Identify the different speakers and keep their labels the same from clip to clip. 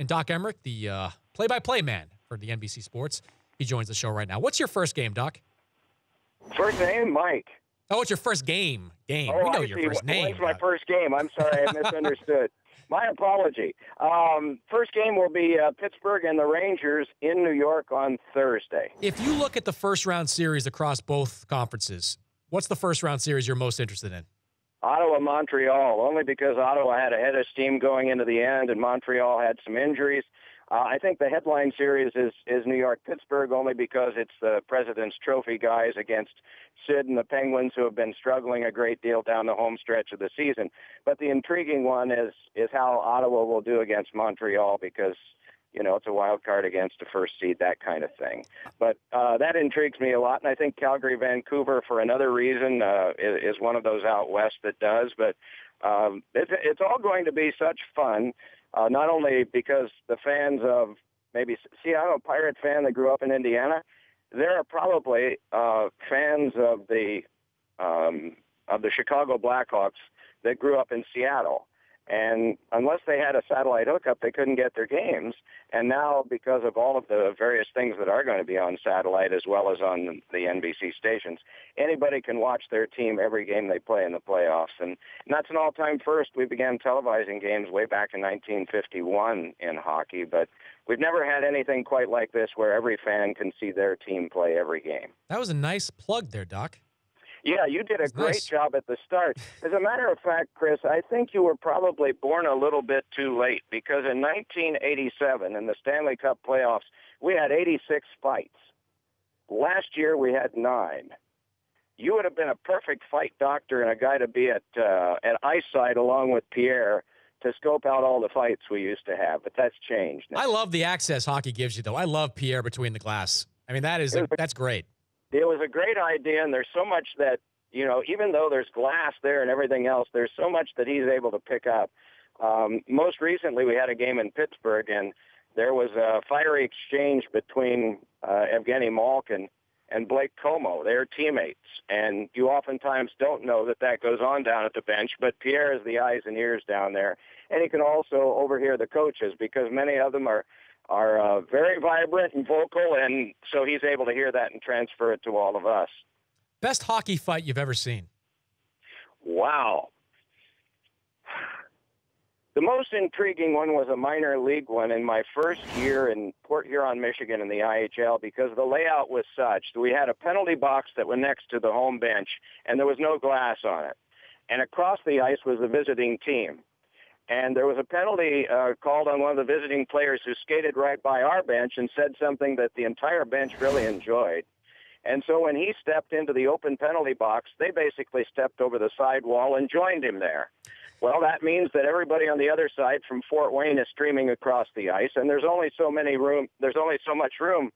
Speaker 1: And Doc Emrick, the play-by-play man for the NBC Sports, he joins the show right now. What's your first game, Doc?
Speaker 2: First name, Mike.
Speaker 1: Oh, it's your first game.
Speaker 2: Oh,
Speaker 1: we know
Speaker 2: I
Speaker 1: your
Speaker 2: see.
Speaker 1: first name.
Speaker 2: When's my first game? I'm sorry, I misunderstood. My apology. First game will be Pittsburgh and the Rangers in New York on Thursday.
Speaker 1: If you look at the first-round series across both conferences, what's the first-round series you're most interested in?
Speaker 2: Ottawa-Montreal, only because Ottawa had a head of steam going into the end and Montreal had some injuries. I think the headline series is New York-Pittsburgh, only because it's the President's Trophy guys against Sid and the Penguins, who have been struggling a great deal down the home stretch of the season. But the intriguing one is how Ottawa will do against Montreal, because, you know, it's a wild card against a first seed, that kind of thing. But that intrigues me a lot, and I think Calgary-Vancouver, for another reason, is one of those out west that does. But it's all going to be such fun. Not only because the fans of maybe, see, I'm a Pirate fan that grew up in Indiana. There are probably fans of the Chicago Blackhawks that grew up in Seattle. And unless they had a satellite hookup, they couldn't get their games. And now, because of all of the various things that are going to be on satellite as well as on the NBC stations, anybody can watch their team every game they play in the playoffs. And that's an all-time first. We began televising games way back in 1951 in hockey, but we've never had anything quite like this where every fan can see their team play every game.
Speaker 1: That was a nice plug there, Doc.
Speaker 2: Yeah, you did a great
Speaker 1: nice.
Speaker 2: job at the start. As a matter of fact, Chris, I think you were probably born a little bit too late, because in 1987, in the Stanley Cup playoffs, we had 86 fights. Last year, we had 9. You would have been a perfect fight doctor and a guy to be at Eyesight along with Pierre to scope out all the fights we used to have, but that's changed now.
Speaker 1: I love the access hockey gives you, though. I love Pierre between the glass. I mean, that's great.
Speaker 2: It was a great idea, and there's so much that, you know, even though there's glass there and everything else, there's so much that he's able to pick up. Most recently, we had a game in Pittsburgh, and there was a fiery exchange between Evgeny Malkin and Blake Como. They're teammates, and you oftentimes don't know that goes on down at the bench, but Pierre is the eyes and ears down there, and he can also overhear the coaches, because many of them are very vibrant and vocal, and so he's able to hear that and transfer it to all of us.
Speaker 1: Best hockey fight you've ever seen?
Speaker 2: Wow. The most intriguing one was a minor league one in my first year in Port Huron, Michigan in the IHL, because the layout was such that we had a penalty box that was next to the home bench, and there was no glass on it. And across the ice was the visiting team. And there was a penalty called on one of the visiting players who skated right by our bench and said something that the entire bench really enjoyed. And so when he stepped into the open penalty box, they basically stepped over the side wall and joined him there. Well, that means that everybody on the other side from Fort Wayne is streaming across the ice, and there's only so much room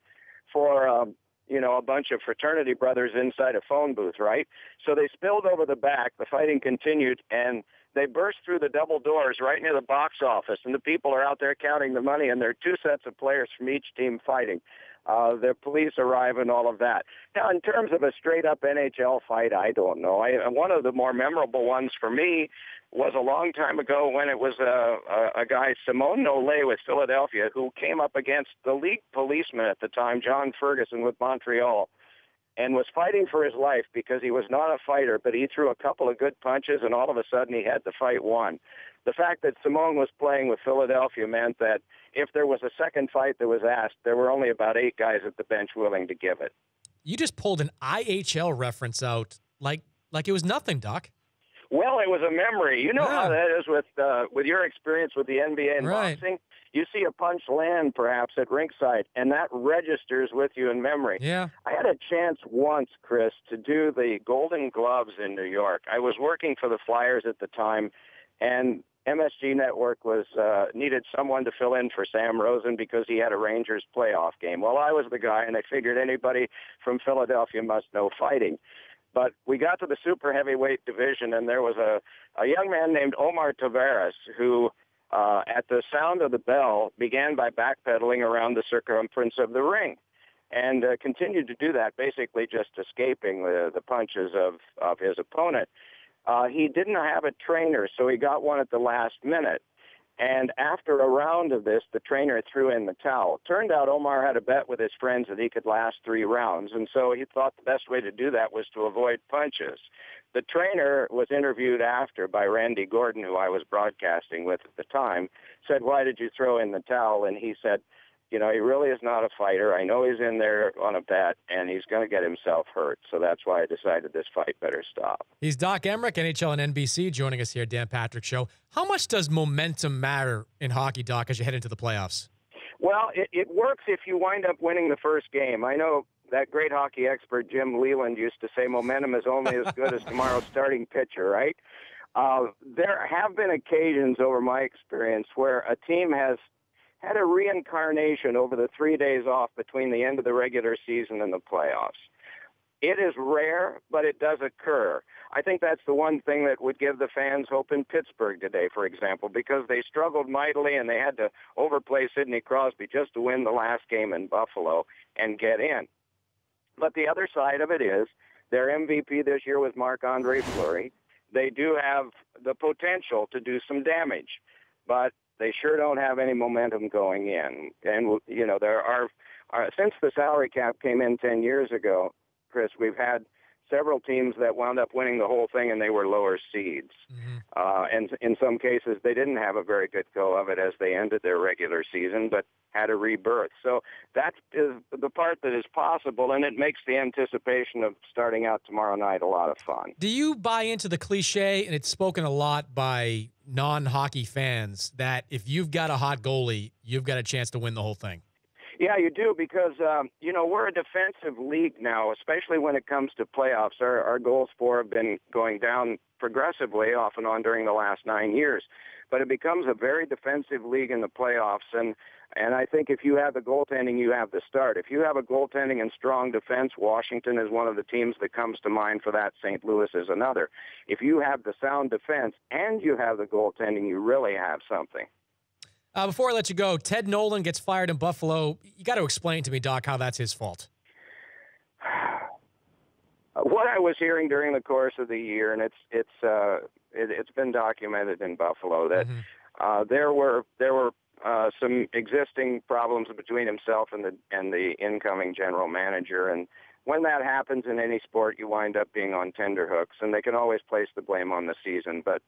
Speaker 2: for a bunch of fraternity brothers inside a phone booth, right? So they spilled over the back, the fighting continued, and they burst through the double doors right near the box office, and the people are out there counting the money, and there are 2 sets of players from each team fighting. The police arrive and all of that. Now, in terms of a straight-up NHL fight, I don't know. One of the more memorable ones for me was a long time ago when it was a guy, Simone Nollet with Philadelphia, who came up against the league policeman at the time, John Ferguson with Montreal, and was fighting for his life because he was not a fighter, but he threw a couple of good punches, and all of a sudden he had the fight won. The fact that Simone was playing with Philadelphia meant that if there was a second fight that was asked, there were only about 8 guys at the bench willing to give it.
Speaker 1: You just pulled an IHL reference out like it was nothing, Doc.
Speaker 2: Well, it was a memory. You know how that is with your experience with the NBA and boxing. You see a punch land, perhaps, at ringside, and that registers with you in memory.
Speaker 1: Yeah.
Speaker 2: I had a chance once, Chris, to do the Golden Gloves in New York. I was working for the Flyers at the time, and MSG Network was needed someone to fill in for Sam Rosen because he had a Rangers playoff game. Well, I was the guy, and I figured anybody from Philadelphia must know fighting. But we got to the super heavyweight division, and there was a young man named Omar Tavares who, at the sound of the bell, began by backpedaling around the circumference of the ring and continued to do that, basically just escaping the punches of his opponent. He didn't have a trainer, so he got one at the last minute. And after a round of this, the trainer threw in the towel. Turned out Omar had a bet with his friends that he could last 3 rounds, and so he thought the best way to do that was to avoid punches. The trainer was interviewed after by Randy Gordon, who I was broadcasting with at the time, said, "Why did you throw in the towel?" And he said, "You know, he really is not a fighter. I know he's in there on a bet, and he's going to get himself hurt. So that's why I decided this fight better stop."
Speaker 1: He's Doc Emrick, NHL and NBC, joining us here at Dan Patrick Show. How much does momentum matter in hockey, Doc, as you head into the playoffs?
Speaker 2: Well, it works if you wind up winning the first game. I know that great hockey expert Jim Leland used to say momentum is only as good as tomorrow's starting pitcher, right? There have been occasions over my experience where a team has had a reincarnation over the 3 days off between the end of the regular season and the playoffs. It is rare, but it does occur. I think that's the one thing that would give the fans hope in Pittsburgh today, for example, because they struggled mightily and they had to overplay Sidney Crosby just to win the last game in Buffalo and get in. But the other side of it is their MVP this year was Marc-Andre Fleury. They do have the potential to do some damage, but they sure don't have any momentum going in. And, you know, there are since the salary cap came in 10 years ago, Chris, we've had several teams that wound up winning the whole thing, and they were lower seeds. And in some cases, they didn't have a very good go of it as they ended their regular season, but had a rebirth. So that is the part that is possible, and it makes the anticipation of starting out tomorrow night a lot of fun.
Speaker 1: Do you buy into the cliche, and it's spoken a lot by non-hockey fans, that if you've got a hot goalie, you've got a chance to win the whole thing?
Speaker 2: Yeah, you do, because, you know, we're a defensive league now, especially when it comes to playoffs. Our goals for have been going down progressively off and on during the last 9 years. But it becomes a very defensive league in the playoffs, and I think if you have the goaltending, you have the start. If you have a goaltending and strong defense, Washington is one of the teams that comes to mind for that. St. Louis is another. If you have the sound defense and you have the goaltending, you really have something.
Speaker 1: Before I let you go, Ted Nolan gets fired in Buffalo. You got to explain to me, Doc, how that's his fault.
Speaker 2: What I was hearing during the course of the year, and it's been documented in Buffalo, that there were some existing problems between himself and the incoming general manager, and when that happens in any sport, you wind up being on tenterhooks, and they can always place the blame on the season, but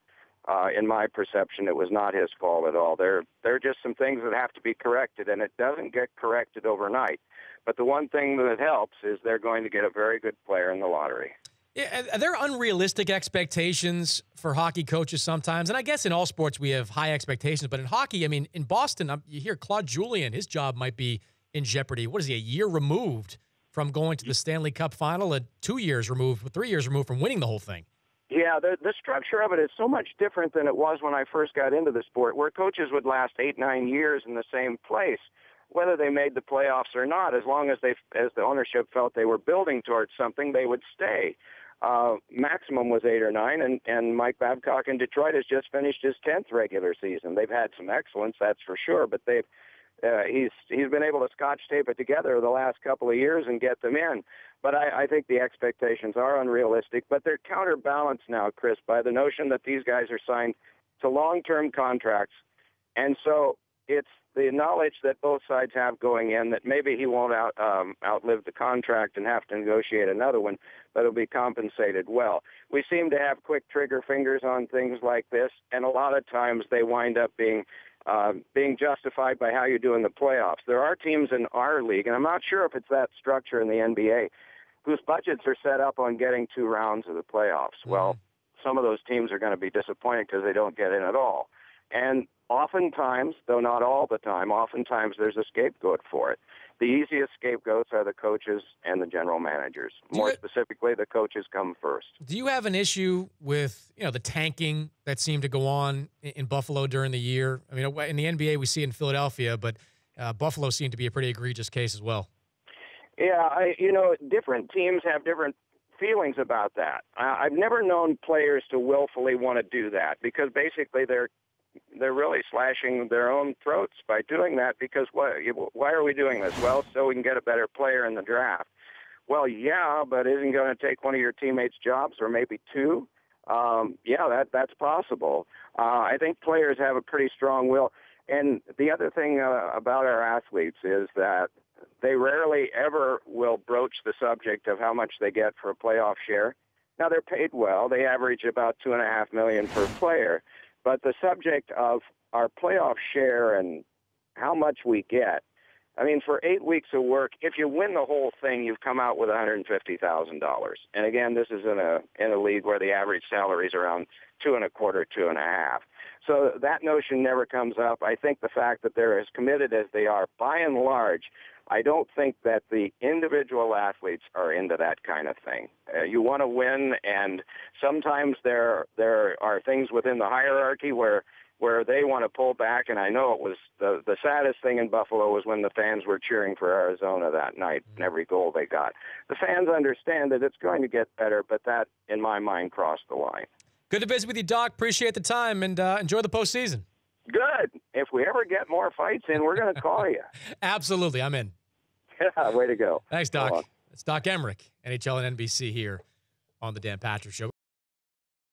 Speaker 2: in my perception, it was not his fault at all. There are just some things that have to be corrected, and it doesn't get corrected overnight. But the one thing that helps is they're going to get a very good player in the lottery.
Speaker 1: Yeah, are there unrealistic expectations for hockey coaches sometimes? And I guess in all sports we have high expectations, but in hockey, I mean, in Boston, you hear Claude Julien, his job might be in jeopardy. What is he, a year removed from going to the Stanley Cup final, and 2 years removed, 3 years removed from winning the whole thing?
Speaker 2: Yeah, the structure of it is so much different than it was when I first got into the sport, where coaches would last 8-9 years in the same place, whether they made the playoffs or not. As long as the ownership felt they were building towards something, they would stay. Maximum was 8 or 9, and Mike Babcock in Detroit has just finished his 10th regular season. They've had some excellence, that's for sure, but he's been able to scotch tape it together the last couple of years and get them in. But I think the expectations are unrealistic, but they're counterbalanced now, Chris, by the notion that these guys are signed to long-term contracts. And so it's the knowledge that both sides have going in that maybe he won't outlive the contract and have to negotiate another one, but he'll be compensated well. We seem to have quick trigger fingers on things like this, and a lot of times they wind up being justified by how you do in the playoffs. There are teams in our league, and I'm not sure if it's that structure in the NBA, whose budgets are set up on getting 2 rounds of the playoffs. Well, some of those teams are going to be disappointed because they don't get in at all. And oftentimes, though not all the time, oftentimes there's a scapegoat for it. The easiest scapegoats are the coaches and the general managers. More specifically, the coaches come first.
Speaker 1: Do you have an issue with, the tanking that seemed to go on in Buffalo during the year? I mean, in the NBA, we see it in Philadelphia, but Buffalo seemed to be a pretty egregious case as well.
Speaker 2: Yeah, different teams have different feelings about that. I've never known players to willfully want to do that, because basically they're really slashing their own throats by doing that, because why are we doing this? Well, so we can get a better player in the draft. Well, yeah, but isn't going to take one of your teammates' jobs, or maybe 2? yeah, that's possible. I think players have a pretty strong will. And the other thing about our athletes is that they rarely ever will broach the subject of how much they get for a playoff share. Now, they're paid well. They average about $2.5 million per player. But the subject of our playoff share and how much we get, I mean, for 8 weeks of work, if you win the whole thing, you've come out with $150,000. And again, this is in a league where the average salary is around $2.25, $2.5. So that notion never comes up. I think the fact that they're as committed as they are, by and large, I don't think that the individual athletes are into that kind of thing. You want to win, and sometimes there are things within the hierarchy where they want to pull back, and I know it was the saddest thing in Buffalo was when the fans were cheering for Arizona that night and every goal they got. The fans understand that it's going to get better, but that, in my mind, crossed the line.
Speaker 1: Good to visit with you, Doc. Appreciate the time, and enjoy the postseason.
Speaker 2: Good. If we ever get more fights in, we're going to call you.
Speaker 1: Absolutely. I'm in.
Speaker 2: Yeah, way to go.
Speaker 1: Thanks, Doc. It's Doc Emrick, NHL and NBC here on the Dan Patrick Show.